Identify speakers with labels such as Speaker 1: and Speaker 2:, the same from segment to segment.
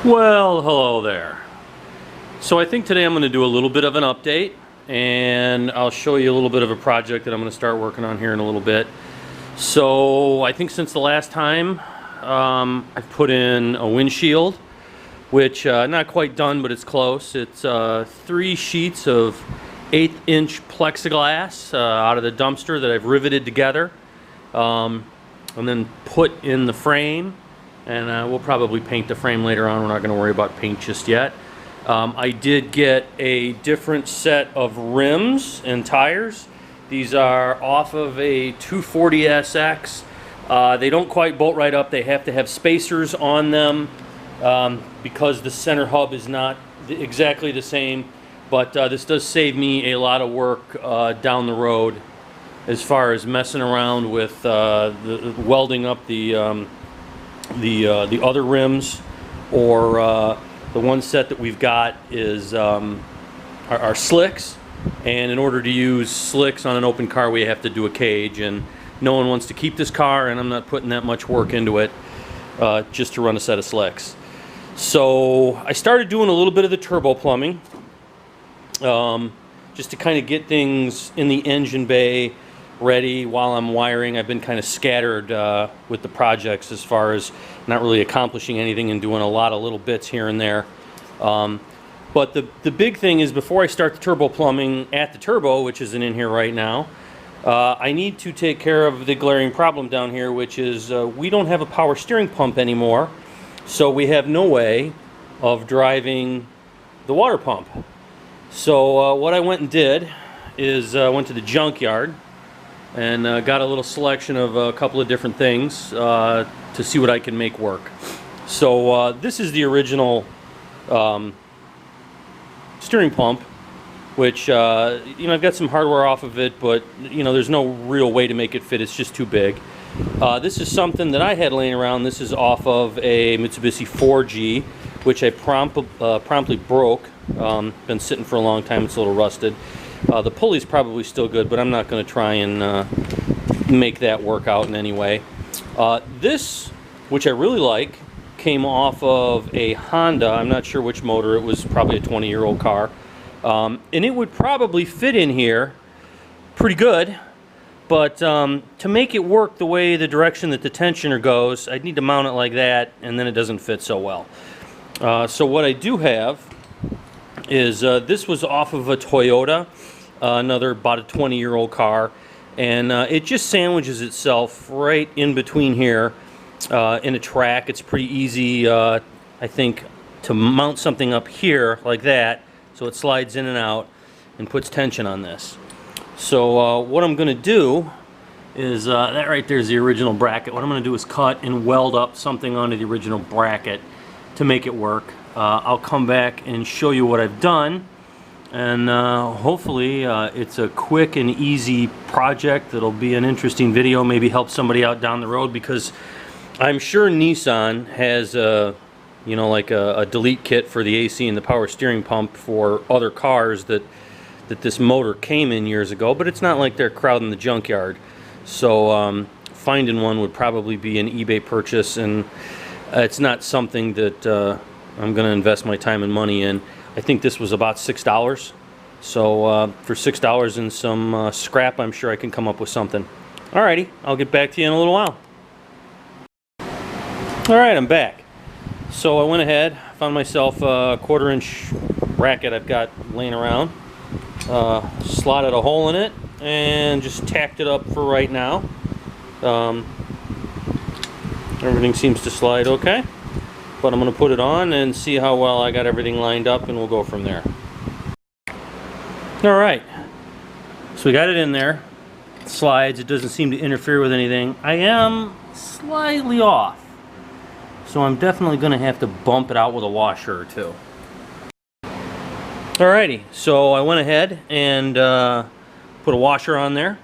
Speaker 1: Well, hello there. So I think today I'm going to do a little bit of an update, and I'll show you a little bit of a project that I'm going to start working on here in a little bit. So I think since the last time I've put in a windshield, which not quite done, but it's close. It's 3 sheets of 1/8-inch plexiglass out of the dumpster that I've riveted together and then put in the frame. And we'll probably paint the frame later on. We're not going to worry about paint just yet. I did get a different set of rims and tires. These are off of a 240SX. They don't quite bolt right up. They have to have spacers on them because the center hub is not exactly the same. But this does save me a lot of work down the road as far as messing around with welding up the other rims, or the one set that we've got is our slicks, and in order to use slicks on an open car we have to do a cage, and no one wants to keep this car, and I'm not putting that much work into it just to run a set of slicks. So I started doing a little bit of the turbo plumbing just to kind of get things in the engine bay ready while I'm wiring. I've been kind of scattered with the projects as far as not really accomplishing anything and doing a lot of little bits here and there. But the big thing is, before I start the turbo plumbing at the turbo, which isn't in here right now, I need to take care of the glaring problem down here, which is we don't have a power steering pump anymore, so we have no way of driving the water pump. So what I went and did is went to the junkyard and got a little selection of a couple of different things to see what I can make work. So this is the original steering pump, which I've got some hardware off of it, but there's no real way to make it fit. It's just too big. This is something that I had laying around. This is off of a Mitsubishi 4G, which I promptly broke. Been sitting for a long time. It's a little rusted. The pulley's probably still good, but I'm not going to try and make that work out in any way. This, which I really like, came off of a Honda. I'm not sure which motor. It was probably a 20-year-old car. And it would probably fit in here pretty good, but to make it work the way the direction that the tensioner goes, I'd need to mount it like that, and then it doesn't fit so well. So what I do have is this was off of a Toyota, another about a 20-year-old car, and it just sandwiches itself right in between here in a track. It's pretty easy, I think, to mount something up here like that, so it slides in and out and puts tension on this. So what I'm going to do is, that right there is the original bracket. What I'm going to do is cut and weld up something onto the original bracket to make it work. I'll come back and show you what I've done, and hopefully it's a quick and easy project that'll be an interesting video, maybe help somebody out down the road, because I'm sure Nissan has like a delete kit for the AC and the power steering pump for other cars that this motor came in years ago, but it's not like they're crowding the junkyard. So finding one would probably be an eBay purchase, and it's not something that I'm going to invest my time and money in. I think this was about $6. So for $6 and some scrap, I'm sure I can come up with something. Alrighty, I'll get back to you in a little while. Alright, I'm back. So I went ahead, found myself a 1/4-inch bracket I've got laying around. Slotted a hole in it and just tacked it up for right now. Everything seems to slide okay. But I'm going to put it on and see how well I got everything lined up, and we'll go from there. Alright, so we got it in there. It slides. It doesn't seem to interfere with anything. I am slightly off, so I'm definitely going to have to bump it out with a washer or two. Alrighty, so I went ahead and put a washer on there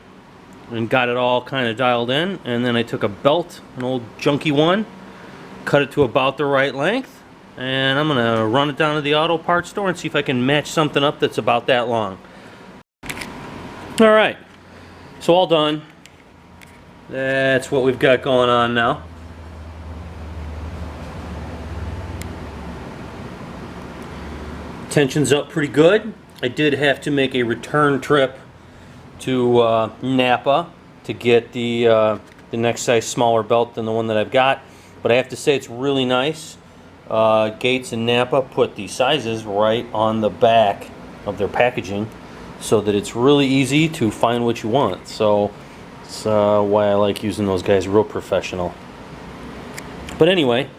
Speaker 1: and got it all kind of dialed in, and then I took a belt, an old junky one, cut it to about the right length, and I'm gonna run it down to the auto parts store and see if I can match something up that's about that long. Alright, so all done. That's what we've got going on now. Tension's up pretty good. I did have to make a return trip to Napa to get the next size smaller belt than the one that I've got, but I have to say it's really nice. Gates and Napa put the sizes right on the back of their packaging so that it's really easy to find what you want. So it's why I like using those guys, real professional. But anyway,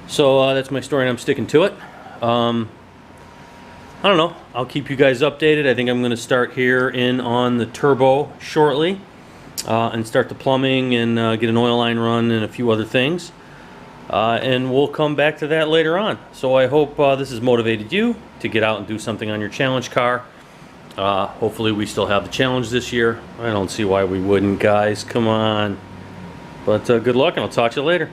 Speaker 1: so that's my story and I'm sticking to it. I don't know, I'll keep you guys updated. I think I'm going to start here in on the turbo shortly and start the plumbing and get an oil line run and a few other things. And we'll come back to that later on. So I hope this has motivated you to get out and do something on your challenge car. Hopefully we still have the challenge this year. I don't see why we wouldn't, guys. Come on. But good luck, and I'll talk to you later.